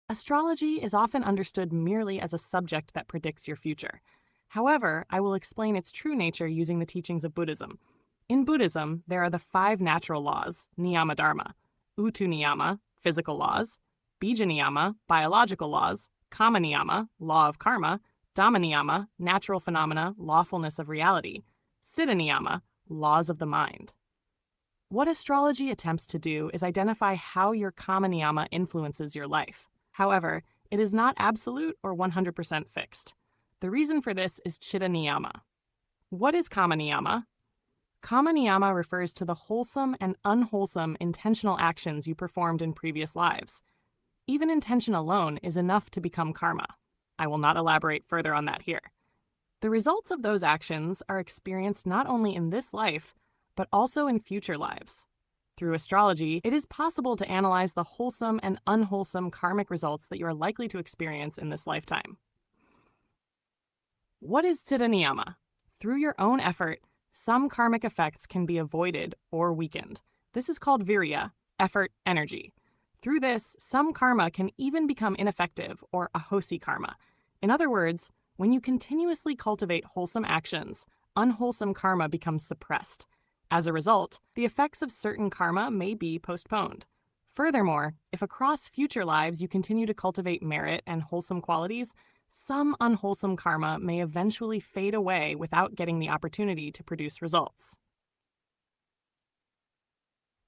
Astrology is often understood merely as a subject that predicts your future. However, I will explain its true nature using the teachings of Buddhism. In Buddhism, there are the five natural laws, niyama dharma, utu niyama, physical laws, bija niyama, biological laws, kama niyama, law of karma, dhamma niyama, natural phenomena, lawfulness of reality, siddha niyama, laws of the mind. What astrology attempts to do is identify how your kama niyama influences your life. However, it is not absolute or 100% fixed. The reason for this is chitta niyama. What is kama niyama? Kama niyama refers to the wholesome and unwholesome intentional actions you performed in previous lives. Even intention alone is enough to become karma. I will not elaborate further on that here. The results of those actions are experienced not only in this life, but also in future lives. Through astrology, it is possible to analyze the wholesome and unwholesome karmic results that you are likely to experience in this lifetime. What is siddha niyama? Through your own effort, some karmic effects can be avoided or weakened. This is called virya, effort, energy. Through this, some karma can even become ineffective or ahosi karma. In other words, when you continuously cultivate wholesome actions, unwholesome karma becomes suppressed. As a result, the effects of certain karma may be postponed. Furthermore, if across future lives you continue to cultivate merit and wholesome qualities, some unwholesome karma may eventually fade away without getting the opportunity to produce results.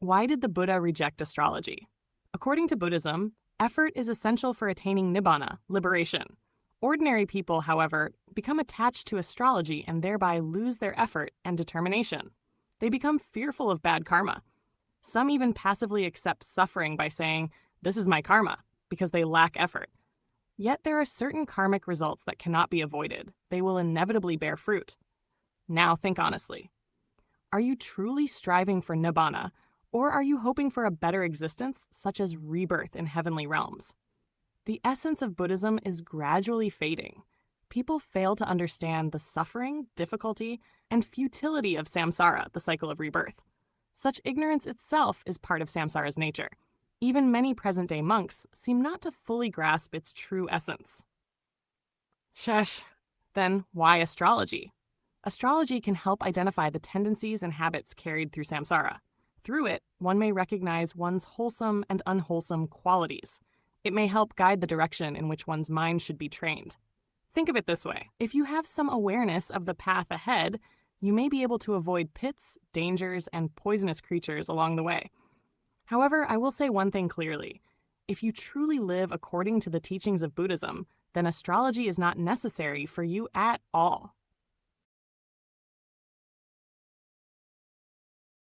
Why did the Buddha reject astrology? According to Buddhism, effort is essential for attaining nibbana, liberation. Ordinary people, however, become attached to astrology and thereby lose their effort and determination. They become fearful of bad karma. Some even passively accept suffering by saying, "This is my karma," because they lack effort. Yet there are certain karmic results that cannot be avoided. They will inevitably bear fruit. Now think honestly. Are you truly striving for nibbana, or are you hoping for a better existence, such as rebirth in heavenly realms? The essence of Buddhism is gradually fading. People fail to understand the suffering, difficulty, and futility of samsara, the cycle of rebirth. Such ignorance itself is part of samsara's nature. Even many present-day monks seem not to fully grasp its true essence. Shush. Then why astrology? Astrology can help identify the tendencies and habits carried through samsara. Through it, one may recognize one's wholesome and unwholesome qualities. It may help guide the direction in which one's mind should be trained. Think of it this way. If you have some awareness of the path ahead, you may be able to avoid pits, dangers, and poisonous creatures along the way. However, I will say one thing clearly. If you truly live according to the teachings of Buddhism, then astrology is not necessary for you at all.